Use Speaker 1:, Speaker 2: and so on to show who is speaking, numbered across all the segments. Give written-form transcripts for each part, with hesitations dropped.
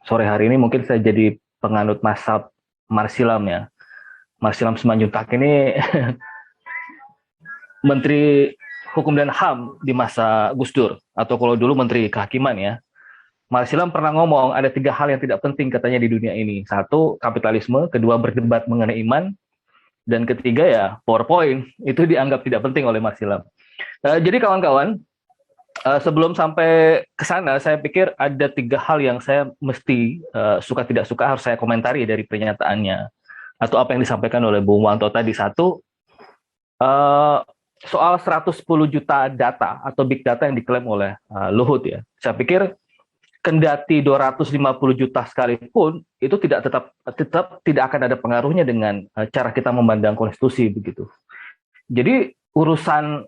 Speaker 1: sore hari ini mungkin saya jadi penganut mazhab Marsilam ya. Marsilam Simanjuntak ini Menteri Hukum dan HAM di masa Gus Dur, atau kalau dulu Menteri Kehakiman ya. Marsilam pernah ngomong ada 3 hal yang tidak penting katanya di dunia ini. Satu, kapitalisme. Kedua, berdebat mengenai iman. Dan ketiga ya, PowerPoint. Itu dianggap tidak penting oleh Marsilam. Jadi kawan-kawan, sebelum sampai ke sana, saya pikir ada 3 hal yang saya mesti suka tidak suka harus saya komentari dari pernyataannya atau apa yang disampaikan oleh Bung Wanto tadi. Satu, soal 110 juta data atau big data yang diklaim oleh Luhut ya. Saya pikir kendati 250 juta sekalipun itu tetap tidak akan ada pengaruhnya dengan cara kita memandang konstitusi begitu. Jadi urusan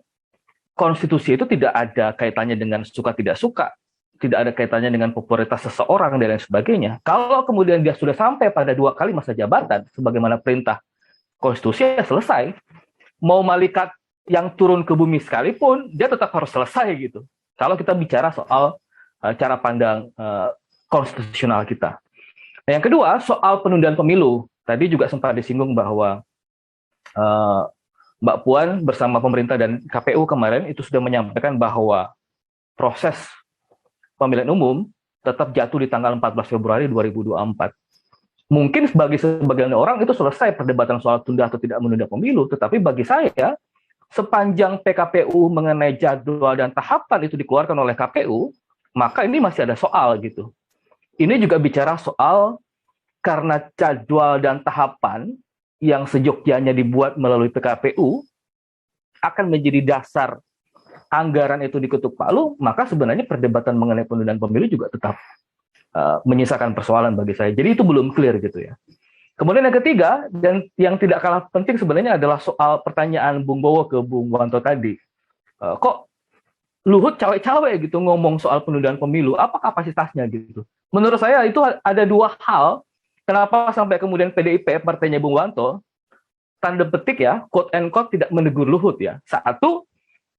Speaker 1: konstitusi itu tidak ada kaitannya dengan suka tidak suka, tidak ada kaitannya dengan popularitas seseorang dan lain sebagainya. Kalau kemudian dia sudah sampai pada 2 kali masa jabatan, sebagaimana perintah konstitusi, ya selesai. Mau malaikat yang turun ke bumi sekalipun, dia tetap harus selesai gitu. Kalau kita bicara soal cara pandang konstitusional kita. Nah, yang kedua, soal penundaan pemilu. Tadi juga sempat disinggung bahwa Mbak Puan bersama pemerintah dan KPU kemarin itu sudah menyampaikan bahwa proses pemilihan umum tetap jatuh di tanggal 14 Februari 2024. Mungkin bagi sebagian orang itu selesai perdebatan soal tunda atau tidak menunda pemilu, tetapi bagi saya, sepanjang PKPU mengenai jadwal dan tahapan itu dikeluarkan oleh KPU, maka ini masih ada soal gitu. Ini juga bicara soal karena jadwal dan tahapan yang seyogyanya dibuat melalui PKPU akan menjadi dasar anggaran itu diketuk palu, maka sebenarnya perdebatan mengenai penundaan pemilu juga tetap menyisakan persoalan bagi saya. Jadi itu belum clear gitu ya. Kemudian yang ketiga, dan yang tidak kalah penting sebenarnya adalah soal pertanyaan Bung Bowo ke Bung Wanto tadi. Kok Luhut cawe-cawe gitu ngomong soal penundaan pemilu, apa kapasitasnya gitu. Menurut saya itu ada 2 hal kenapa sampai kemudian PDIP, partainya Bung Wanto, tanda petik ya, quote and quote tidak menegur Luhut ya. Satu,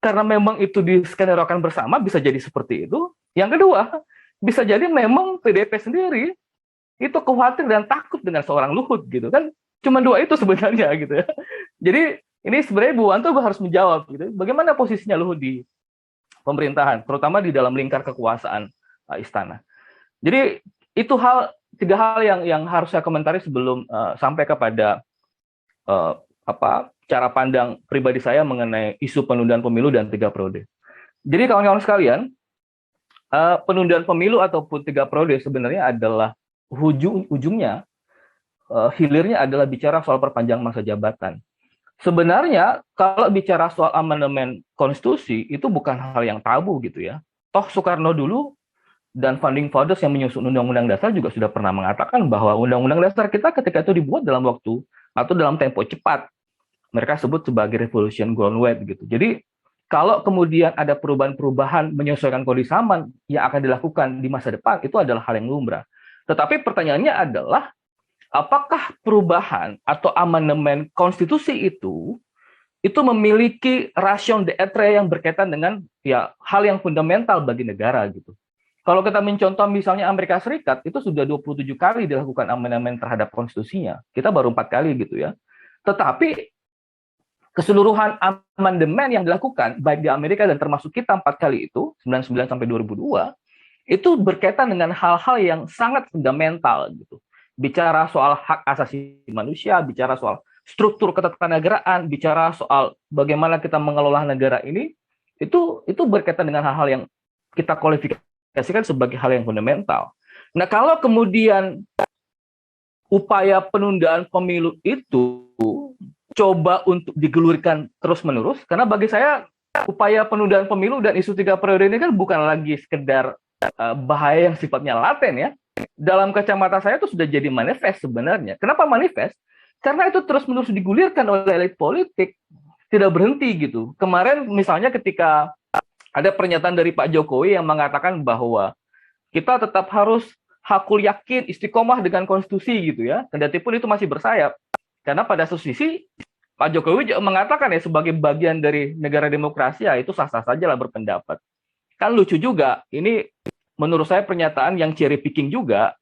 Speaker 1: karena memang itu diskenarokan bersama, bisa jadi seperti itu. Yang kedua, bisa jadi memang PDIP sendiri itu khawatir dan takut dengan seorang Luhut gitu kan. Cuma 2 itu sebenarnya gitu ya. Jadi ini sebenarnya Bung Wanto harus menjawab gitu. Bagaimana posisinya Luhut di pemerintahan, terutama di dalam lingkar kekuasaan istana. Jadi itu 3 hal yang harus saya komentari sebelum sampai kepada cara pandang pribadi saya mengenai isu penundaan pemilu dan 3 periode. Jadi kawan-kawan sekalian, penundaan pemilu ataupun 3 periode sebenarnya adalah ujungnya, hilirnya adalah bicara soal perpanjangan masa jabatan. Sebenarnya kalau bicara soal amandemen konstitusi itu bukan hal yang tabu gitu ya. Toh Soekarno dulu dan founding fathers yang menyusun undang-undang dasar juga sudah pernah mengatakan bahwa undang-undang dasar kita ketika itu dibuat dalam waktu atau dalam tempo cepat. Mereka sebut sebagai revolution groundwork gitu. Jadi kalau kemudian ada perubahan-perubahan menyesuaikan kondisi zaman yang akan dilakukan di masa depan, itu adalah hal yang lumrah. Tetapi pertanyaannya adalah, apakah perubahan atau amandemen konstitusi itu memiliki raison d'etre yang berkaitan dengan ya hal yang fundamental bagi negara gitu. Kalau kita mencontoh misalnya Amerika Serikat, itu sudah 27 kali dilakukan amandemen terhadap konstitusinya. Kita baru 4 kali gitu ya. Tetapi keseluruhan amandemen yang dilakukan baik di Amerika dan termasuk kita 4 kali itu, 99 sampai 2002, itu berkaitan dengan hal-hal yang sangat fundamental gitu. Bicara soal hak asasi manusia, bicara soal struktur ketatanegaraan, bicara soal bagaimana kita mengelola negara ini, itu berkaitan dengan hal-hal yang kita kualifikasikan sebagai hal yang fundamental. Nah, kalau kemudian upaya penundaan pemilu itu coba untuk digelurkan terus-menerus, karena bagi saya upaya penundaan pemilu dan isu 3 periode ini kan bukan lagi sekedar bahaya yang sifatnya laten ya. Dalam kacamata saya itu sudah jadi manifest sebenarnya. Kenapa manifest? Karena itu terus-menerus digulirkan oleh elit politik, tidak berhenti gitu. Kemarin misalnya ketika ada pernyataan dari Pak Jokowi yang mengatakan bahwa kita tetap harus hakul yakin istiqomah dengan konstitusi gitu ya, kendati pun itu masih bersayap. Karena pada satu sisi Pak Jokowi juga mengatakan ya sebagai bagian dari negara demokrasi ya itu sah-sah saja lah berpendapat. Kan lucu juga, ini menurut saya pernyataan yang cherry picking juga.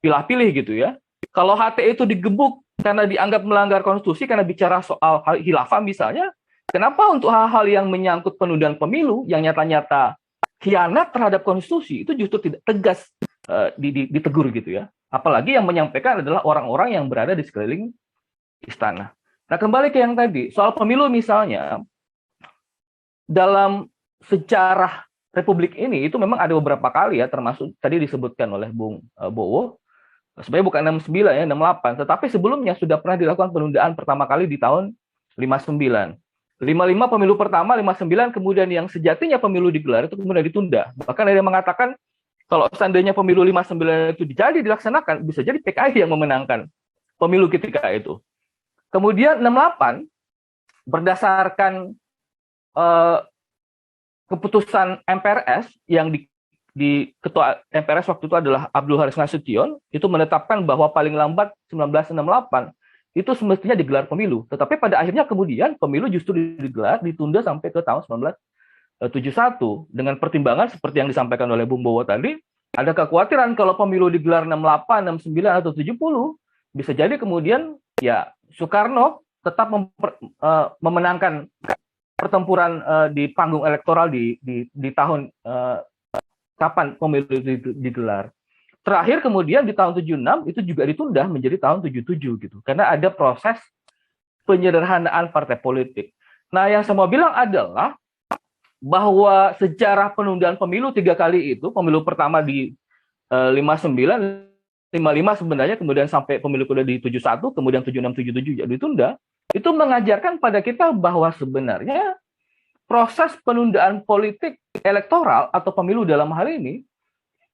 Speaker 1: pilih-pilih gitu ya. Kalau HTI itu digebuk karena dianggap melanggar konstitusi karena bicara soal khilafah misalnya, kenapa untuk hal-hal yang menyangkut penundaan pemilu yang nyata-nyata khianat terhadap konstitusi itu justru tidak tegas ditegur gitu ya. Apalagi yang menyampaikan adalah orang-orang yang berada di sekeliling istana. Nah, kembali ke yang tadi, soal pemilu misalnya, dalam sejarah Republik ini itu memang ada beberapa kali ya, termasuk tadi disebutkan oleh Bung Bowo, sebenarnya bukan 69 ya, 68, tetapi sebelumnya sudah pernah dilakukan penundaan pertama kali di tahun 59. 55 pemilu pertama, 59 kemudian yang sejatinya pemilu digelar itu kemudian ditunda. Bahkan ada yang mengatakan kalau seandainya pemilu 59 itu jadi dilaksanakan, bisa jadi PKI yang memenangkan pemilu ketika itu. Kemudian 68 berdasarkan keputusan MPRS yang di ketua MPRS waktu itu adalah Abdul Haris Nasution, itu menetapkan bahwa paling lambat 1968 itu semestinya digelar pemilu. Tetapi pada akhirnya kemudian pemilu justru digelar, ditunda sampai ke tahun 1971 dengan pertimbangan seperti yang disampaikan oleh Bung Bowo tadi, ada kekhawatiran kalau pemilu digelar 68, 69 atau 70 bisa jadi kemudian ya Soekarno tetap memenangkan pertempuran di panggung elektoral di tahun kapan pemilu itu digelar. Terakhir kemudian di tahun 76 itu juga ditunda menjadi tahun 77 gitu. Karena ada proses penyederhanaan partai politik. Nah, yang saya mau bilang adalah bahwa sejarah penundaan pemilu 3 kali itu, pemilu pertama di 59, 55 sebenarnya, kemudian sampai pemilu kedua di 71, kemudian 76, 77 jadi ditunda, itu mengajarkan pada kita bahwa sebenarnya proses penundaan politik elektoral atau pemilu dalam hal ini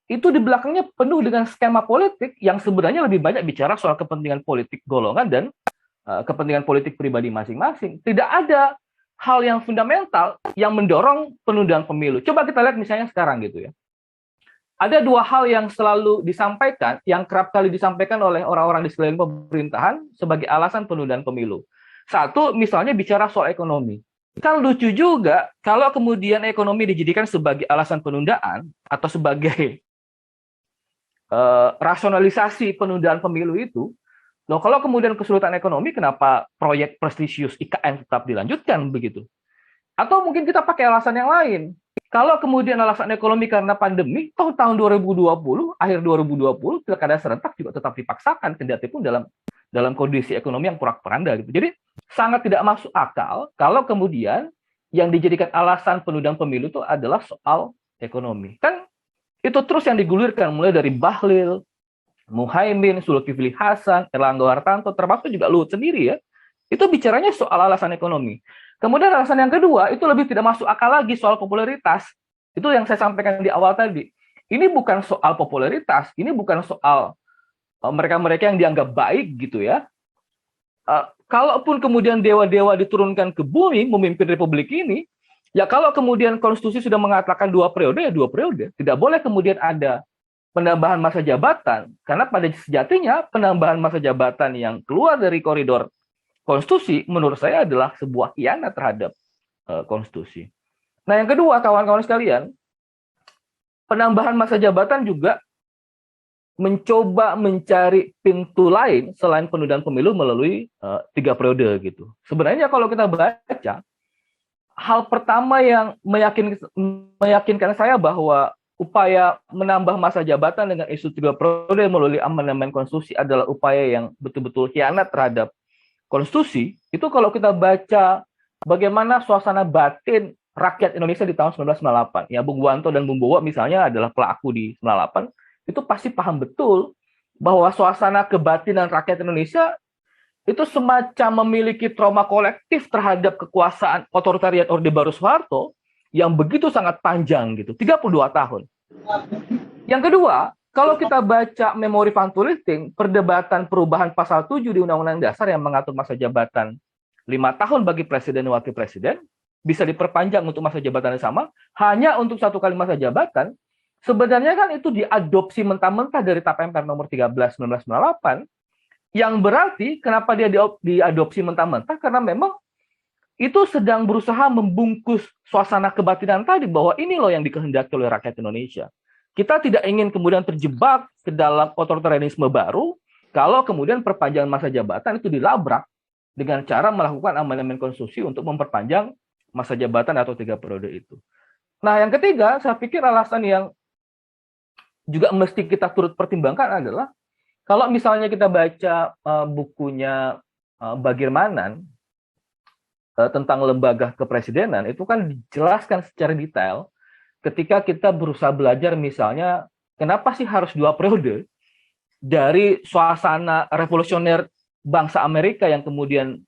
Speaker 1: itu di belakangnya penuh dengan skema politik yang sebenarnya lebih banyak bicara soal kepentingan politik golongan dan kepentingan politik pribadi masing-masing. Tidak ada hal yang fundamental yang mendorong penundaan pemilu. Coba kita lihat misalnya sekarang gitu ya. Ada 2 hal yang selalu disampaikan, yang kerap kali disampaikan oleh orang-orang di sekeliling pemerintahan sebagai alasan penundaan pemilu. Satu, misalnya bicara soal ekonomi. Kan lucu juga kalau kemudian ekonomi dijadikan sebagai alasan penundaan atau sebagai rasionalisasi penundaan pemilu itu, loh kalau kemudian kesulitan ekonomi, kenapa proyek prestisius IKN tetap dilanjutkan begitu? Atau mungkin kita pakai alasan yang lain. Kalau kemudian alasan ekonomi karena pandemi, toh tahun 2020, akhir 2020, pilkada serentak juga tetap dipaksakan, kendati pun dalam kondisi ekonomi yang porak-poranda gitu. Jadi sangat tidak masuk akal kalau kemudian yang dijadikan alasan penundaan pemilu itu adalah soal ekonomi. Kan itu terus yang digulirkan mulai dari Bahlil, Muhaimin, Zulkifli Hasan, Erlangga Hartarto, termasuk juga Luhut sendiri ya. Itu bicaranya soal alasan ekonomi. Kemudian alasan yang kedua itu lebih tidak masuk akal lagi soal popularitas. Itu yang saya sampaikan di awal tadi. Ini bukan soal popularitas, ini bukan soal mereka-mereka yang dianggap baik gitu ya. Kalaupun kemudian dewa-dewa diturunkan ke bumi memimpin republik ini, ya kalau kemudian konstitusi sudah mengatakan 2 periode, ya 2 periode. Tidak boleh kemudian ada penambahan masa jabatan, karena pada sejatinya penambahan masa jabatan yang keluar dari koridor konstitusi menurut saya adalah sebuah khianat terhadap konstitusi. Nah, yang kedua, kawan-kawan sekalian, penambahan masa jabatan juga mencoba mencari pintu lain selain penundaan pemilu melalui 3 periode gitu. Sebenarnya kalau kita baca, hal pertama yang meyakinkan saya bahwa upaya menambah masa jabatan dengan isu 3 periode melalui amandemen konstitusi adalah upaya yang betul-betul khianat terhadap konstitusi, itu kalau kita baca bagaimana suasana batin rakyat Indonesia di tahun 1998, ya Bung Wanto dan Bung Bowo misalnya adalah pelaku di 98, itu pasti paham betul bahwa suasana kebatinan rakyat Indonesia itu semacam memiliki trauma kolektif terhadap kekuasaan otoritarian Orde Baru Soeharto yang begitu sangat panjang gitu, 32 tahun. Yang kedua, kalau kita baca memori Van Tullichting, perdebatan perubahan pasal 7 di Undang-Undang Dasar yang mengatur masa jabatan 5 tahun bagi presiden dan wakil presiden, bisa diperpanjang untuk masa jabatan yang sama, hanya untuk 1 kali masa jabatan, sebenarnya kan itu diadopsi mentah-mentah dari TAP MPR nomor 13 1998, yang berarti kenapa dia diadopsi mentah-mentah, karena memang itu sedang berusaha membungkus suasana kebatinan tadi, bahwa ini loh yang dikehendaki oleh rakyat Indonesia. kita tidak ingin kemudian terjebak ke dalam otoritarianisme baru kalau kemudian perpanjangan masa jabatan itu dilabrak dengan cara melakukan amandemen konstitusi untuk memperpanjang masa jabatan atau 3 periode itu. Nah, yang ketiga, saya pikir alasan yang juga mesti kita turut pertimbangkan adalah kalau misalnya kita baca bukunya Bagir Manan tentang lembaga kepresidenan, itu kan dijelaskan secara detail ketika kita berusaha belajar misalnya kenapa sih harus 2 periode dari suasana revolusioner bangsa Amerika yang kemudian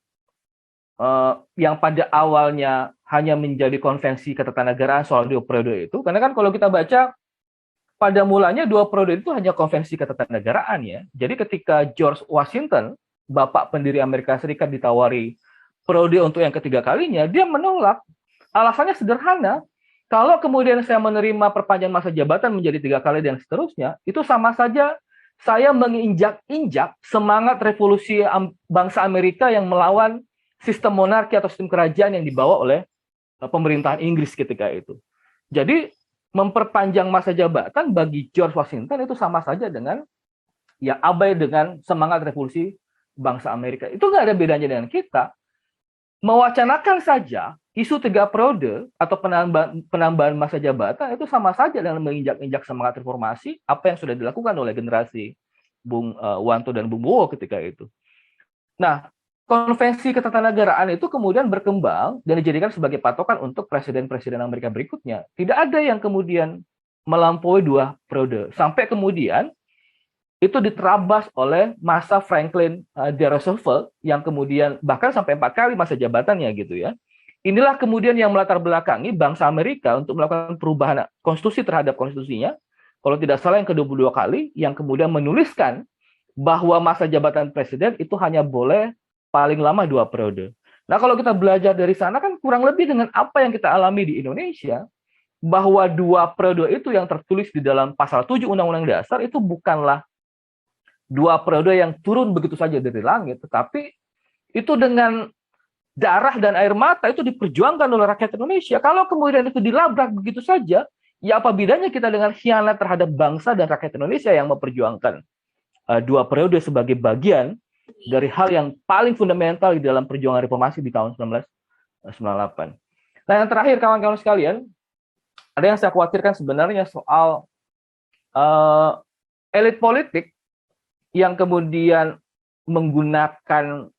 Speaker 1: yang pada awalnya hanya menjadi konvensi ketatanegaraan soal 2 periode itu, karena kan kalau kita baca pada mulanya 2 periode itu hanya konvensi ketatanegaraan ya. Jadi ketika George Washington, bapak pendiri Amerika Serikat, ditawari periode untuk yang ketiga kalinya, dia menolak. Alasannya sederhana, kalau kemudian saya menerima perpanjangan masa jabatan menjadi 3 kali dan seterusnya, itu sama saja saya menginjak-injak semangat revolusi bangsa Amerika yang melawan sistem monarki atau sistem kerajaan yang dibawa oleh pemerintahan Inggris ketika itu. Jadi memperpanjang masa jabatan bagi George Washington itu sama saja dengan ya abai dengan semangat revolusi bangsa Amerika. Itu nggak ada bedanya dengan kita. Mewacanakan saja isu 3 periode atau penambahan masa jabatan itu sama saja dengan menginjak-injak semangat reformasi apa yang sudah dilakukan oleh generasi Bung Wanto dan Bung Bowo ketika itu. Nah, konvensi ketatanegaraan itu kemudian berkembang dan dijadikan sebagai patokan untuk presiden-presiden Amerika berikutnya. Tidak ada yang kemudian melampaui 2 periode. Sampai kemudian itu diterabas oleh masa Franklin D. Roosevelt yang kemudian bahkan sampai 4 kali masa jabatannya gitu ya. Inilah kemudian yang melatar belakangi bangsa Amerika untuk melakukan perubahan konstitusi terhadap konstitusinya. Kalau tidak salah yang ke-22 kali, yang kemudian menuliskan bahwa masa jabatan presiden itu hanya boleh paling lama 2 periode. Nah, kalau kita belajar dari sana kan kurang lebih dengan apa yang kita alami di Indonesia, bahwa 2 periode itu yang tertulis di dalam pasal 7 Undang-Undang Dasar itu bukanlah 2 periode yang turun begitu saja dari langit, tetapi itu dengan darah dan air mata itu diperjuangkan oleh rakyat Indonesia. Kalau kemudian itu dilabrak begitu saja, ya apa bedanya kita dengan khianat terhadap bangsa dan rakyat Indonesia yang memperjuangkan 2 periode sebagai bagian dari hal yang paling fundamental di dalam perjuangan reformasi di tahun 1998. Nah, yang terakhir kawan-kawan sekalian, ada yang saya khawatirkan sebenarnya soal elit politik yang kemudian menggunakan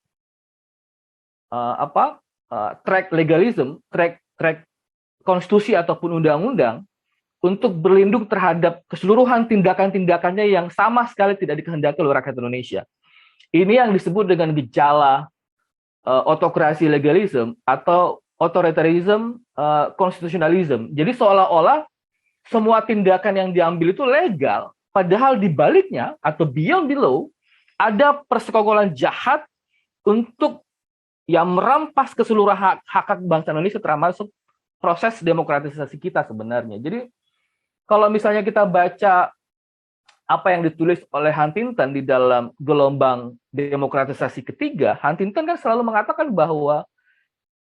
Speaker 1: track legalism, track konstitusi ataupun undang-undang untuk berlindung terhadap keseluruhan tindakan-tindakannya yang sama sekali tidak dikehendaki oleh rakyat Indonesia. Ini yang disebut dengan gejala autokrasi legalism atau authoritarianism constitutionalism. Jadi seolah-olah semua tindakan yang diambil itu legal, padahal di baliknya atau beyond below ada persekongkolan jahat untuk yang merampas keseluruhan hak bangsa Indonesia termasuk proses demokratisasi kita sebenarnya. Jadi kalau misalnya kita baca apa yang ditulis oleh Huntington di dalam gelombang demokratisasi ketiga, Huntington kan selalu mengatakan bahwa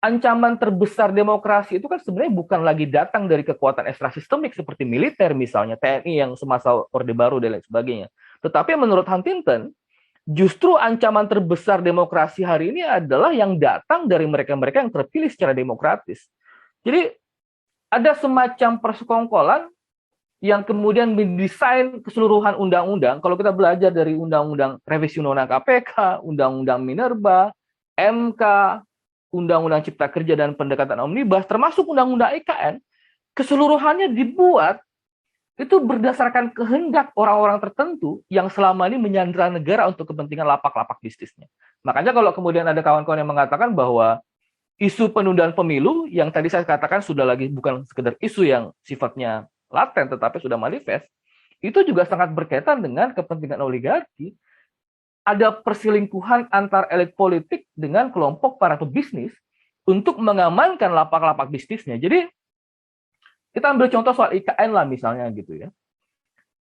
Speaker 1: ancaman terbesar demokrasi itu kan sebenarnya bukan lagi datang dari kekuatan ekstrasistemik seperti militer misalnya, TNI yang semasa Orde Baru dan lain sebagainya. Tetapi menurut Huntington, justru ancaman terbesar demokrasi hari ini adalah yang datang dari mereka-mereka yang terpilih secara demokratis. Jadi ada semacam persekongkolan yang kemudian mendesain keseluruhan undang-undang. Kalau kita belajar dari undang-undang revisi undang-undang KPK, undang-undang Minerba, MK, undang-undang Cipta Kerja dan pendekatan omnibus, termasuk undang-undang IKN, keseluruhannya dibuat itu berdasarkan kehendak orang-orang tertentu yang selama ini menyandera negara untuk kepentingan lapak-lapak bisnisnya. Makanya kalau kemudian ada kawan-kawan yang mengatakan bahwa isu penundaan pemilu yang tadi saya katakan sudah lagi bukan sekedar isu yang sifatnya laten tetapi sudah manifest, itu juga sangat berkaitan dengan kepentingan oligarki. Ada perselingkuhan antar elit politik dengan kelompok para pebisnis untuk mengamankan lapak-lapak bisnisnya. Jadi kita ambil contoh soal IKN lah misalnya gitu ya.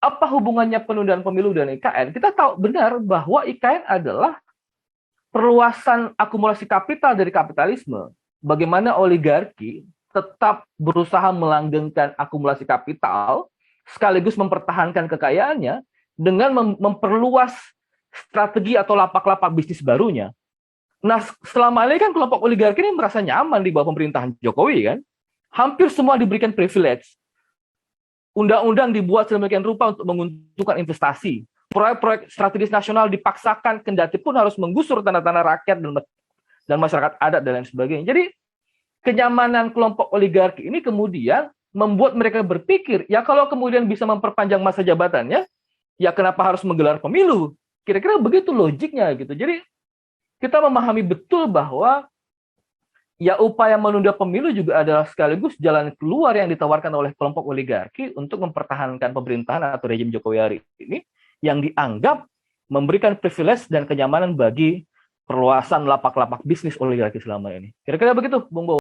Speaker 1: Apa hubungannya penundaan pemilu dan IKN? Kita tahu benar bahwa IKN adalah perluasan akumulasi kapital dari kapitalisme. Bagaimana oligarki tetap berusaha melanggengkan akumulasi kapital sekaligus mempertahankan kekayaannya dengan memperluas strategi atau lapak-lapak bisnis barunya. Nah, selama ini kan kelompok oligarki ini merasa nyaman di bawah pemerintahan Jokowi kan. Hampir semua diberikan privilege. Undang-undang dibuat sedemikian rupa untuk menguntungkan investasi. Proyek-proyek strategis nasional dipaksakan, kendati pun harus menggusur tanah-tanah rakyat dan masyarakat adat dan lain sebagainya. Jadi, kenyamanan kelompok oligarki ini kemudian membuat mereka berpikir, ya kalau kemudian bisa memperpanjang masa jabatannya, ya kenapa harus menggelar pemilu? Kira-kira begitu logiknya gitu. Jadi, kita memahami betul bahwa ya upaya menunda pemilu juga adalah sekaligus jalan keluar yang ditawarkan oleh kelompok oligarki untuk mempertahankan pemerintahan atau rejim Jokowi hari ini yang dianggap memberikan privilege dan kenyamanan bagi perluasan lapak-lapak bisnis oligarki selama ini. Kira-kira begitu, Bung Bo.